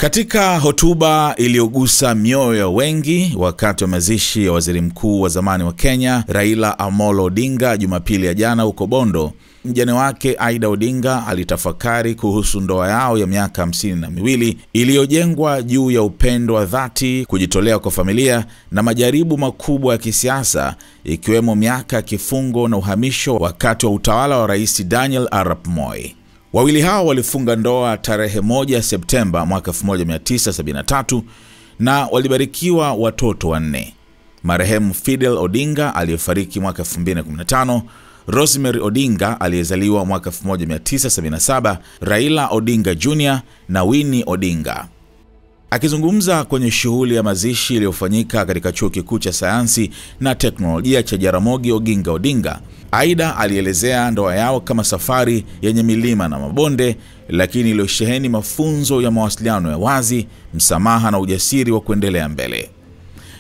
Katika hotuba iliyogusa mioyo ya wengi wakati wa mazishi ya waziri mkuu wa zamani wa Kenya Raila Amolo Odinga Jumapili ya jana huko Bondo, mjane wake Aida Odinga alitafakari kuhusu ndoa yao ya miaka 52 iliyojengwa juu ya upendo wa dhati, kujitolea kwa familia na majaribu makubwa ya kisiasa, ikiwemo miaka ya kifungo na uhamisho wakati wa utawala wa Rais Daniel Arap Moi. Wawili hao walifunga ndoa tarehe 1 Septemba mwaka 1973 na walibarikiwa watoto 4. Marehemu Fidel Odinga aliyefariki mwaka 2015, Rosemary Odinga aliyezaliwa mwaka 1977, Raila Odinga Jr. na Winnie Odinga. Akizungumza kwenye shughuli ya mazishi iliyofanyika katika Chuo Kikuu cha Sayansi na Teknolojia cha Jaramogi Oginga Odinga, Aida alielezea ndoa yao kama safari yenye milima na mabonde, lakini iliyosheheni mafunzo ya mawasiliano ya wazi, msamaha na ujasiri wa kuendelea mbele.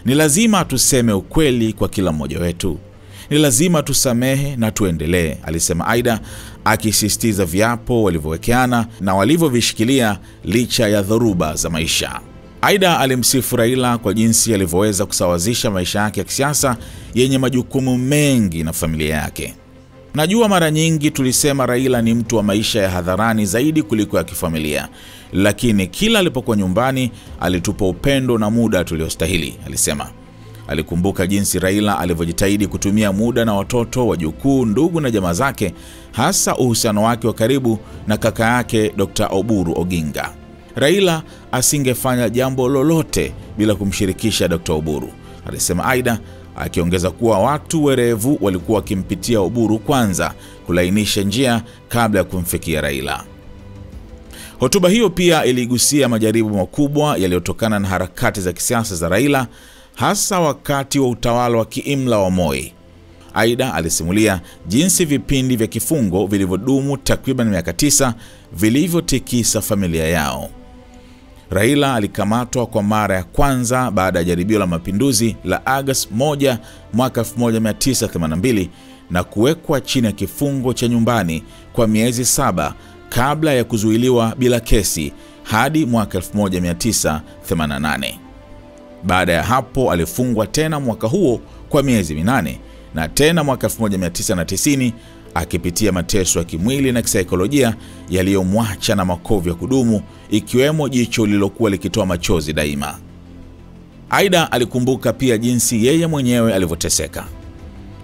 Ni lazima tuseme ukweli kwa kila mmoja wetu. Ni lazima tusamehe na tuendelee, alisema Aida, akisisitiza viapo walivyowekeana na walivyovishikilia licha ya dhoruba za maisha. Aida alimsifu Raila kwa jinsi alivyoweza kusawazisha maisha yake ya kisiasa yenye majukumu mengi na familia yake. Najua mara nyingi tulisema Raila ni mtu wa maisha ya hadharani zaidi kuliko ya kifamilia, lakini kila alipokuwa nyumbani alitupa upendo na muda tuliostahili, alisema. Alikumbuka jinsi Raila alivyojitahidi kutumia muda na watoto, wajukuu, ndugu na jamaa zake, hasa uhusiano wake wa karibu na kaka yake Dr. Oburu Oginga. Raila asingefanya jambo lolote bila kumshirikisha Dr. Oburu, alisema Aida, akiongeza kuwa watu werevu walikuwa wakimpitia Oburu kwanza kulainisha njia kabla ya kumfikia Raila. Hotuba hiyo pia iligusia majaribu makubwa yaliyotokana na harakati za kisiasa za Raila, hasa wakati wa utawala wa kiimla wa Moi. Aida alisimulia jinsi vipindi vya Kifungo vilivyodumu takriban miaka 9 vilivyotikisa familia yao. Raila alikamatwa kwa mara ya kwanza baada ya jaribio la mapinduzi la Agosti 1 mwaka 1982 na kuwekwa chini ya kifungo cha nyumbani kwa miezi 7 kabla ya kuzuiliwa bila kesi hadi mwaka 1988. Baada ya hapo alifungwa tena mwaka huo kwa miezi 8 na tena mwaka 1990, akipitia mateso ya kimwili na kisaikolojia yaliyomwacha na makovu ya kudumu, ikiwemo jicho lililokuwa likitoa machozi daima. Aida alikumbuka pia jinsi yeye mwenyewe alivyoteseka.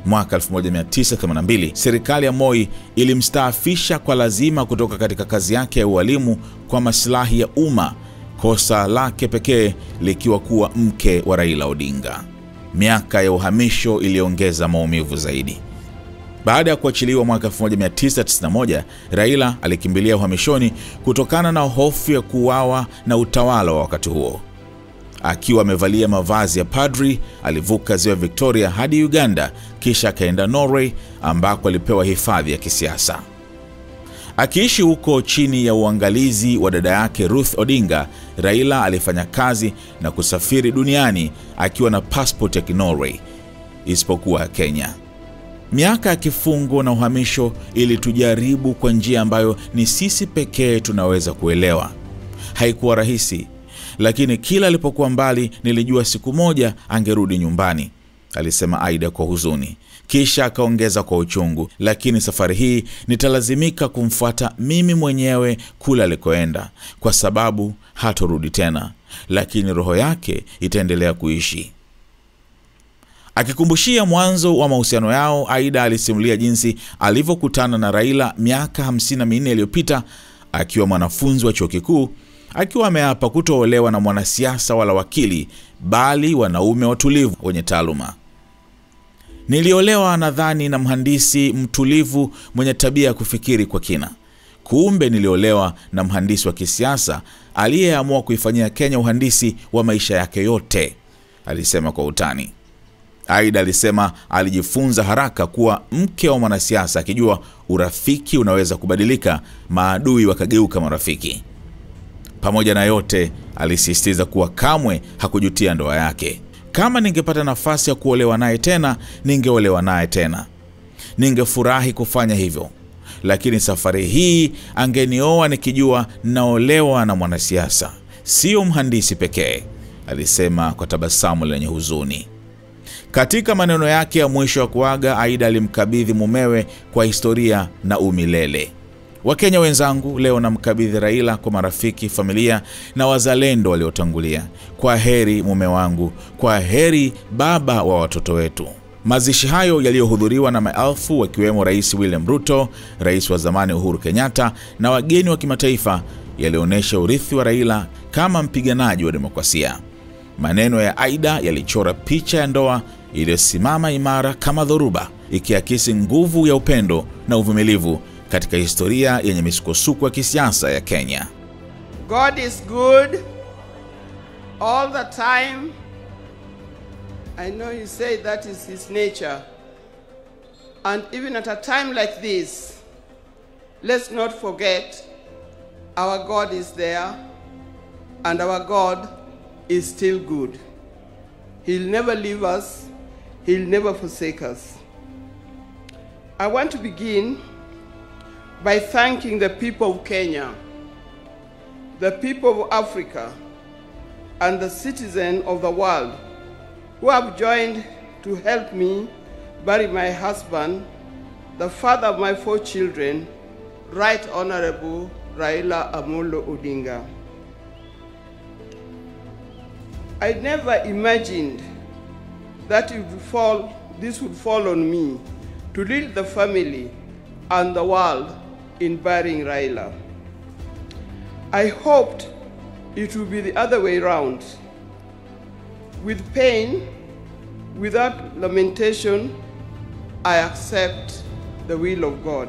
Mwaka 1982 serikali ya Moi ilimstaafisha kwa lazima kutoka katika kazi yake ya ualimu kwa maslahi ya umma, kosa lake pekee likiwa kuwa mke wa Raila Odinga. Miaka ya uhamisho iliongeza maumivu zaidi. Baada ya kuachiliwa mwaka 1991, Raila alikimbilia uhamishoni kutokana na hofu ya kuuawa na utawala wa wakati huo. Akiwa amevalia mavazi ya padri, alivuka ziwa Victoria hadi Uganda, kisha akaenda Norway ambako alipewa hifadhi ya kisiasa. Akiishi huko chini ya uangalizi wa dada yake Ruth Odinga, Raila alifanya kazi na kusafiri duniani akiwa na passport ya Norway, isipokuwa Kenya. Miaka ya kifungo na uhamisho ilitujaribu kwa njia ambayo ni sisi pekee tunaweza kuelewa. Haikuwa rahisi, lakini kila alipokuwa mbali nilijua siku moja angerudi nyumbani, alisema Aida kwa huzuni. Kisha akaongeza kwa uchungu, lakini safari hii nitalazimika kumfuata mimi mwenyewe kule alikoenda, kwa sababu hatorudi tena, lakini roho yake itaendelea kuishi. Akikumbushia mwanzo wa mahusiano yao, Aida alisimulia jinsi alivyokutana na Raila miaka 54 iliyopita akiwa mwanafunzi wa chuo kikuu, akiwa ameapa kutoolewa na mwanasiasa wala wakili, bali wanaume watulivu wenye taaluma. Niliolewa nadhani na mhandisi mtulivu mwenye tabia ya kufikiri kwa kina. Kumbe niliolewa na mhandisi wa kisiasa aliyeamua kuifanyia Kenya uhandisi wa maisha yake yote, alisema kwa utani. Aida alisema alijifunza haraka kuwa mke wa mwanasiasa, akijua urafiki unaweza kubadilika, maadui wakageuka marafiki. Pamoja na yote, alisisitiza kuwa kamwe hakujutia ndoa yake. Kama ningepata nafasi ya kuolewa naye tena, ningeolewa naye tena. Ningefurahi kufanya hivyo. Lakini safari hii angenioa nikijua naolewa na mwanasiasa, sio mhandisi pekee, alisema kwa tabasamu lenye huzuni. Katika maneno yake ya mwisho wa kuaga, Aida alimkabidhi mumewe kwa historia na umilele. Wakenya wenzangu, leo namkabidhi Raila kwa marafiki, familia na wazalendo waliotangulia. Kwa heri mume wangu, kwa heri baba wa watoto wetu. Mazishi hayo yaliyohudhuriwa na maelfu, wakiwemo Rais William Ruto, Rais wa zamani Uhuru Kenyatta na wageni wa kimataifa, yalionyesha urithi wa Raila kama mpiganaji wa demokrasia. Maneno ya Aida yalichora picha ya ndoa iliyosimama imara kama dhoruba, ikiakisi nguvu ya upendo na uvumilivu katika historia yenye misukosuko ya kisiasa ya Kenya. God is good all the time. I know you say that is his nature. And even at a time like this, let's not forget our God is there and our God is still good. He'll never leave us. He'll never forsake us. I want to begin by thanking the people of Kenya, the people of Africa, and the citizens of the world who have joined to help me bury my husband, the father of my 4 children, Right Honorable Raila Amolo Odinga. I never imagined that this would fall on me to lead the family and the world in burying Raila. I hoped it would be the other way around. With pain, without lamentation, I accept the will of God.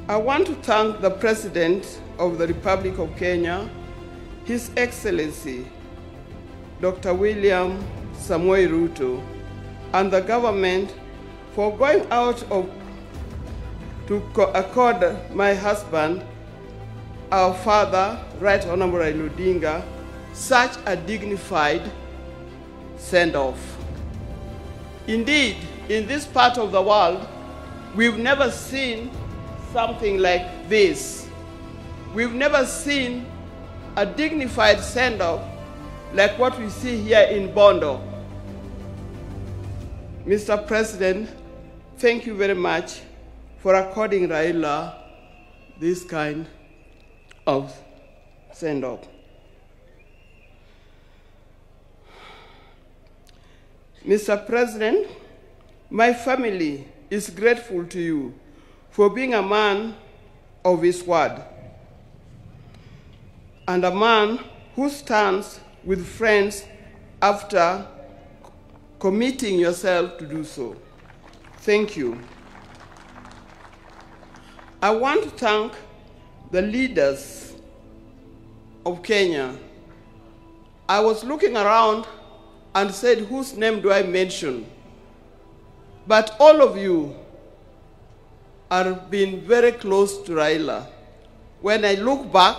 I want to thank the President of the Republic of Kenya, His Excellency, Dr. William Samoei Ruto, and the government for going out to accord my husband, our father, Right Honorable Raila Odinga, such a dignified send-off. Indeed, in this part of the world, we've never seen something like this. We've never seen a dignified send-off like what we see here in Bondo. Mr. President, thank you very much for according Raila this kind of send-off. Mr. President, my family is grateful to you for being a man of his word and a man who stands with friends after committing yourself to do so. Thank you. I want to thank the leaders of Kenya. I was looking around and said, whose name do I mention? But all of you are being very close to Raila. When I look back,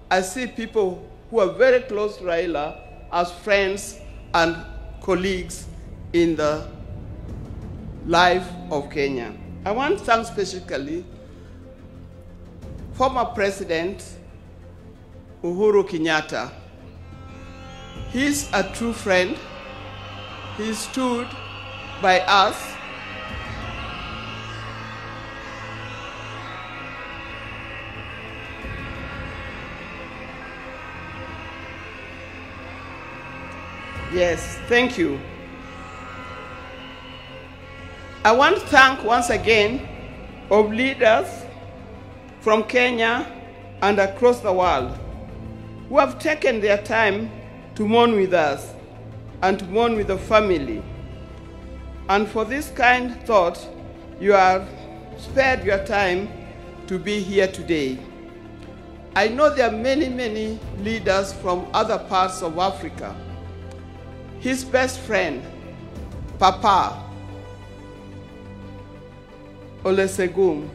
I see people who are very close to Raila as friends and colleagues in the life of Kenya. I want to thank specifically former President Uhuru Kenyatta. He's a true friend. He stood by us. Yes, thank you. I want to thank once again of leaders from Kenya and across the world who have taken their time to mourn with us and to mourn with the family. And for this kind thought, you have spared your time to be here today. I know there are many, many leaders from other parts of Africa. His best friend, Papa Olusegun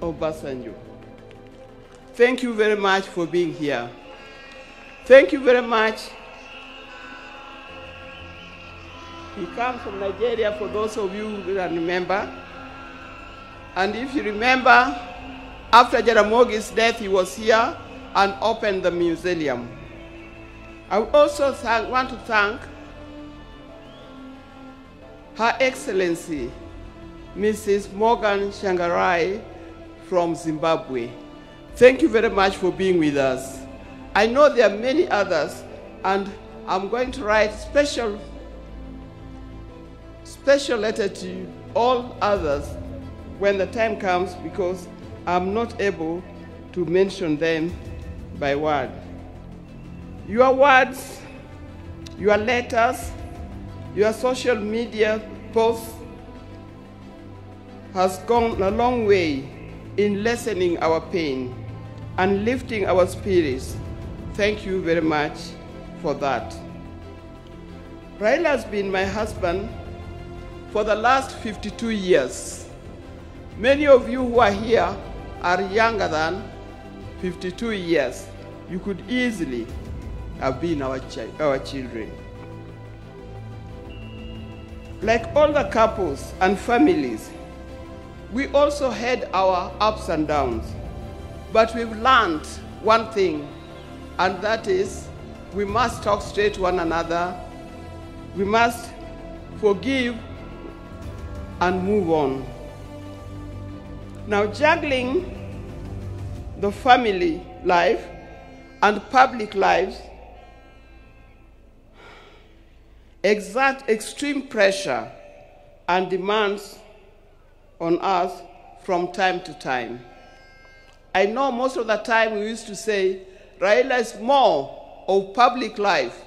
Obasanjo. Thank you very much for being here. Thank you very much. He comes from Nigeria, for those of you who can remember. And if you remember, after Jaramogi's death, he was here and opened the museum. I would also want to thank Her Excellency, Mrs. Morgan Shangarai from Zimbabwe. Thank you very much for being with us. I know there are many others, and I'm going to write special letter to all others when the time comes, because I'm not able to mention them by word. Your words, your letters, your social media posts has gone a long way in lessening our pain and lifting our spirits. Thank you very much for that. Raila has been my husband for the last 52 years. Many of you who are here are younger than 52 years. You could easily have been our children. Like all the couples and families, we also had our ups and downs. But we've learned one thing, and that is we must talk straight to one another. We must forgive and move on. Now, juggling the family life and public lives exert extreme pressure and demands on us from time to time. I know most of the time we used to say Raila is more of public life,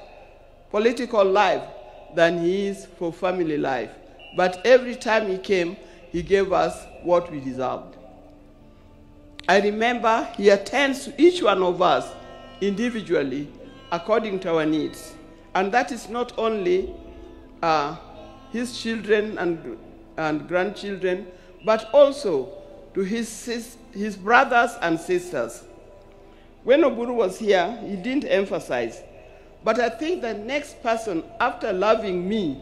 political life, than he is for family life. But every time he came, he gave us what we deserved. I remember he attends to each one of us individually according to our needs. And that is not only his children and grandchildren, but also to his brothers and sisters. When Oburu was here, he didn't emphasize. But I think the next person, after loving me,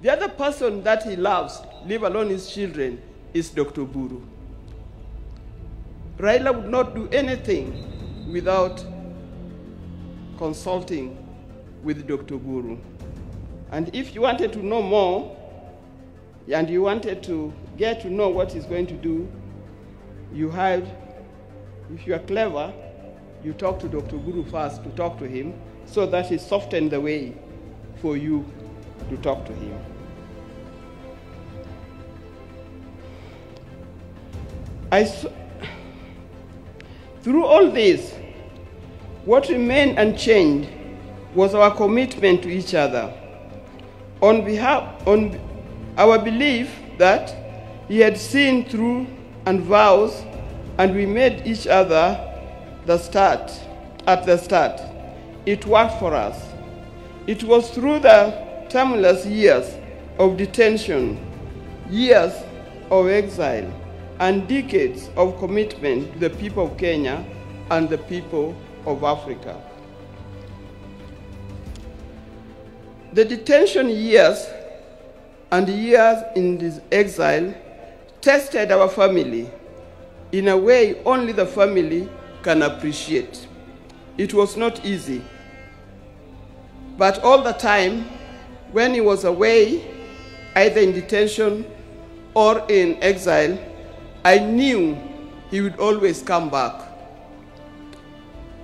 the other person that he loves, leave alone his children, is Dr. Oburu. Raila would not do anything without consulting with Dr. Oburu. And if you wanted to know more, and you wanted to get to know what he's going to do, if you are clever, you talk to Dr. Oburu first to talk to him, so that he softened the way for you to talk to him. Through all this, what remained unchanged was our commitment to each other. On our belief that he had seen through and vows, and we made each other at the start. It worked for us. It was through the tumultuous years of detention, years of exile, and decades of commitment to the people of Kenya and the people of Africa. The detention years and years in this exile tested our family in a way only the family can appreciate. It was not easy. But all the time, when he was away, either in detention or in exile, I knew he would always come back.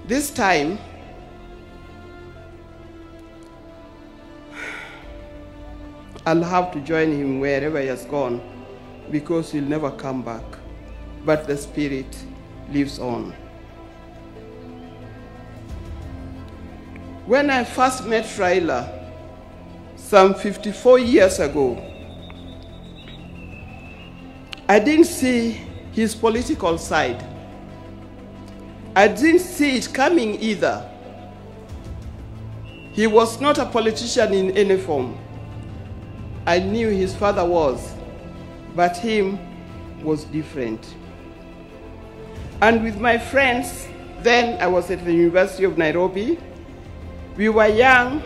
This time, I'll have to join him wherever he has gone, because he'll never come back. But the spirit lives on. When I first met Raila, some 54 years ago, I didn't see his political side. I didn't see it coming either. He was not a politician in any form. I knew his father was, but him was different. And with my friends, then I was at the University of Nairobi, we were young,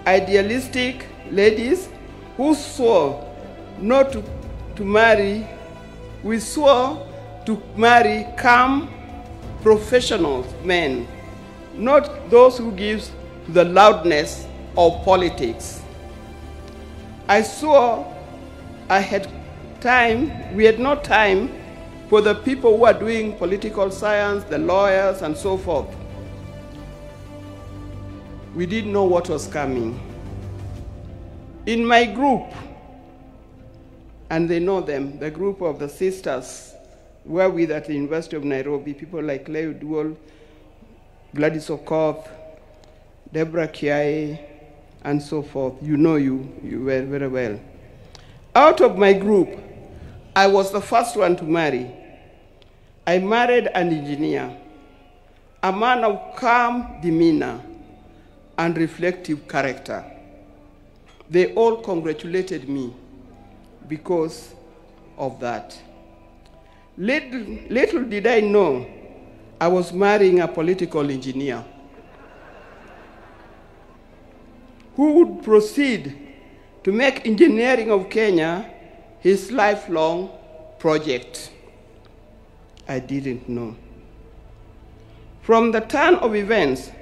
idealistic ladies who swore not to marry. We swore to marry calm, professional men, not those who give the loudness of politics. I saw we had no time for the people who are doing political science, the lawyers and so forth. We didn't know what was coming. In my group, and they know them, the group of the sisters were with at the University of Nairobi, people like Leo Duol, Gladys Okoth, Deborah Kiai, and so forth. You know you very well. Out of my group, I was the first one to marry. I married an engineer, a man of calm demeanor and reflective character. They all congratulated me because of that. Little did I know I was marrying a political engineer who would proceed to make engineering of Kenya his lifelong project. I didn't know. From the turn of events,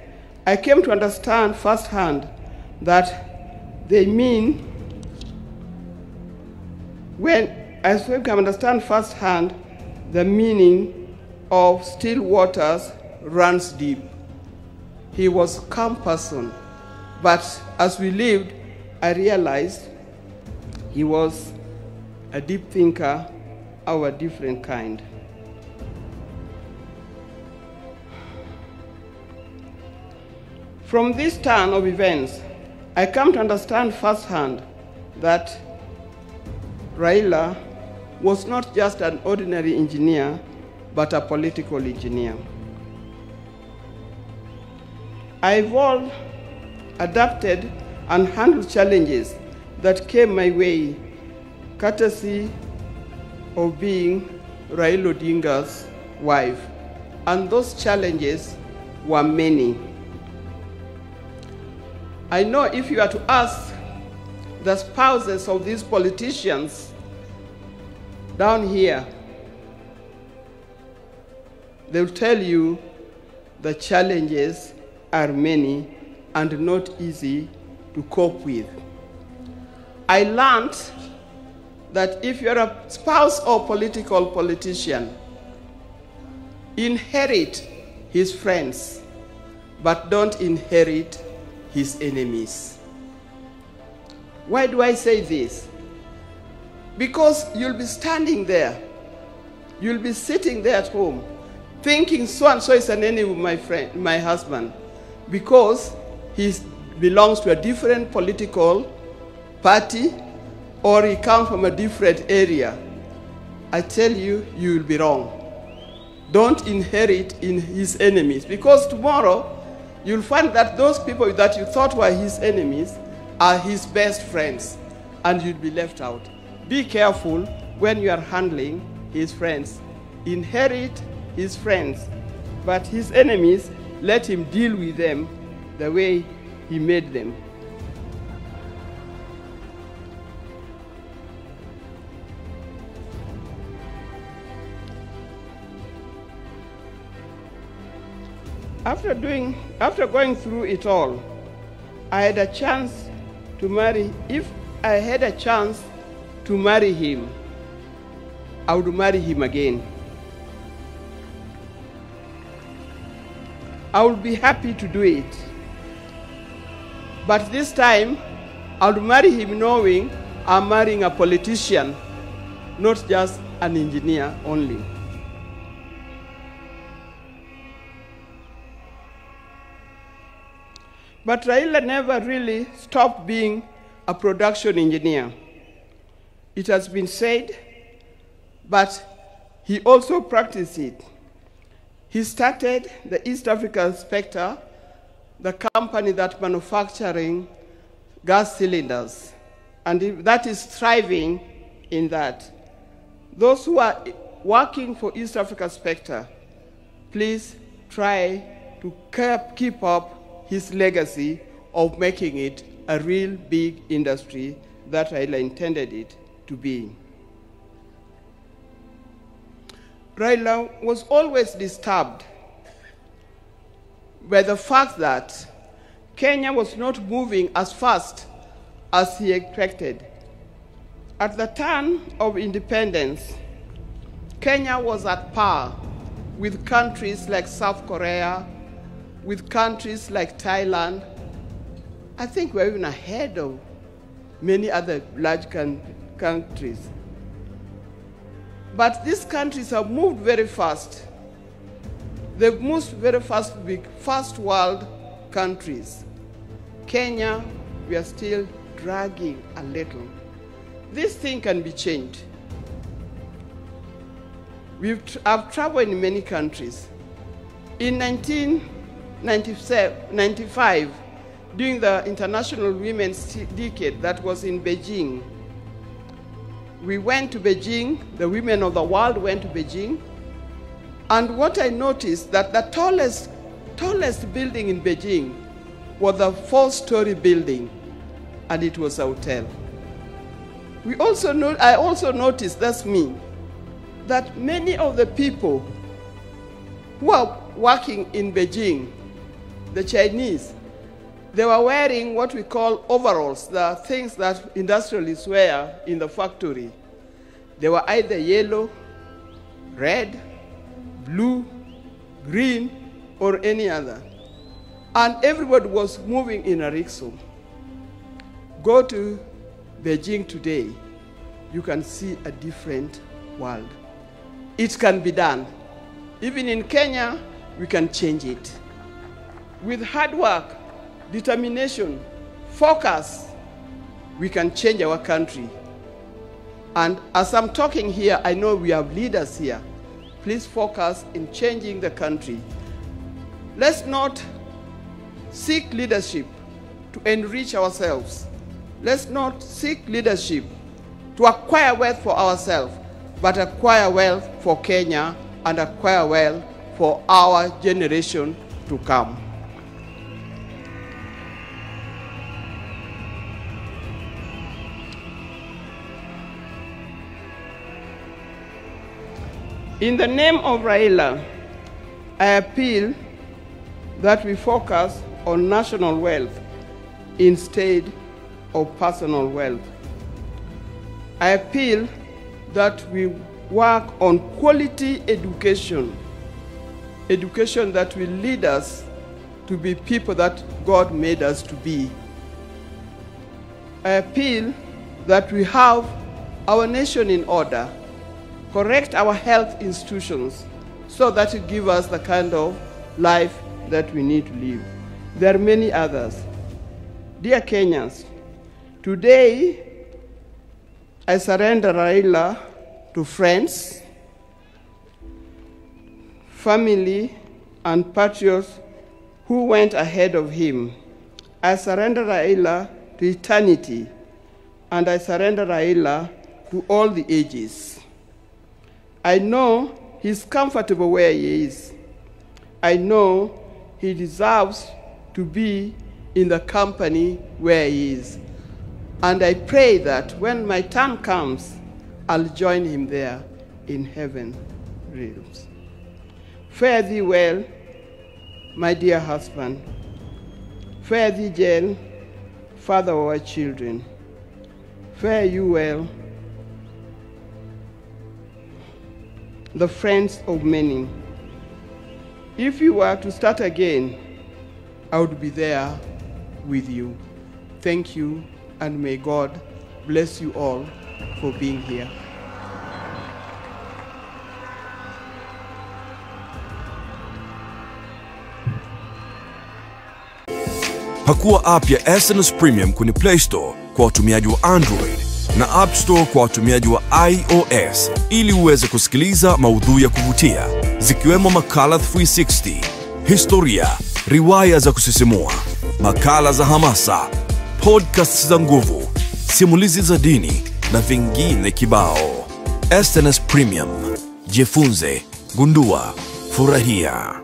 I came to understand firsthand that they mean the meaning of still waters runs deep. He was a calm person, but as we lived, I realized he was a deep thinker of a different kind. From this turn of events, I come to understand firsthand that Raila was not just an ordinary engineer, but a political engineer. I evolved, adapted, and handled challenges that came my way, courtesy of being Raila Odinga's wife. And those challenges were many. I know if you are to ask the spouses of these politicians down here, they will tell you the challenges are many and not easy to cope with. I learned that if you're a spouse or politician, inherit his friends, but don't inherit his enemies. Why do I say this? Because you'll be standing there, you'll be sitting there at home, thinking so-and-so is an enemy of my husband, because he belongs to a different political party or he comes from a different area. I tell you, you will be wrong. Don't inherit in his enemies, because tomorrow you'll find that those people that you thought were his enemies are his best friends, and you'll be left out. Be careful when you are handling his friends. Inherit his friends, but his enemies, let him deal with them the way he made them. After going through it all, I had a chance to marry. If I had a chance to marry him, I would marry him again. I would be happy to do it. But this time, I would marry him knowing I'm marrying a politician, not just an engineer only. But Raila never really stopped being a production engineer. It has been said, but he also practiced it. He started the East African Spectre, the company that manufacturing gas cylinders, and that is thriving in that. Those who are working for East Africa Spectre, please try to keep up his legacy of making it a real big industry that Raila intended it to be. Raila was always disturbed by the fact that Kenya was not moving as fast as he expected. At the turn of independence, Kenya was at par with countries like South Korea, with countries like Thailand. I think we're even ahead of many other large countries. But these countries have moved very fast. They've moved very fast to be first world countries. Kenya, we are still dragging a little. This thing can be changed. I've traveled in many countries. In 1995, during the International Women's Decade that was in Beijing, we went to Beijing, the women of the world went to Beijing, and what I noticed that the tallest building in Beijing was a 4-story building, and it was a hotel. I also noticed, that's me, that many of the people who are working in Beijing, the Chinese, they were wearing what we call overalls, the things that industrialists wear in the factory. They were either yellow, red, blue, green, or any other. And everybody was moving in a rickshaw. Go to Beijing today, you can see a different world. It can be done. Even in Kenya, we can change it. With hard work, determination, focus, we can change our country. And as I'm talking here, I know we have leaders here. Please focus in changing the country. Let's not seek leadership to enrich ourselves. Let's not seek leadership to acquire wealth for ourselves, but acquire wealth for Kenya and acquire wealth for our generation to come. In the name of Raila, I appeal that we focus on national wealth instead of personal wealth. I appeal that we work on quality education, education that will lead us to be people that God made us to be. I appeal that we have our nation in order, correct our health institutions so that it gives us the kind of life that we need to live. There are many others. Dear Kenyans, today I surrender Raila to friends, family, and patriots who went ahead of him. I surrender Raila to eternity, and I surrender Raila to all the ages. I know he's comfortable where he is. I know he deserves to be in the company where he is. And I pray that when my time comes, I'll join him there in heaven realms. Fare thee well, my dear husband. Fare thee well, father of our children. Fare you well, the friends of many. If you were to start again, I would be there with you. Thank you, and may God bless you all for being here. Pakua app ya SNS Premium kwenye Play Store kwa watumiaji wa Android na App Store kwa watumiaji wa iOS ili uweze kusikiliza maudhui ya kuvutia zikiwemo makala 360, historia, riwaya za kusisimua, makala za hamasa, podcasts za nguvu, simulizi za dini na vingine kibao. SNS Premium. Jifunze, gundua, furahia.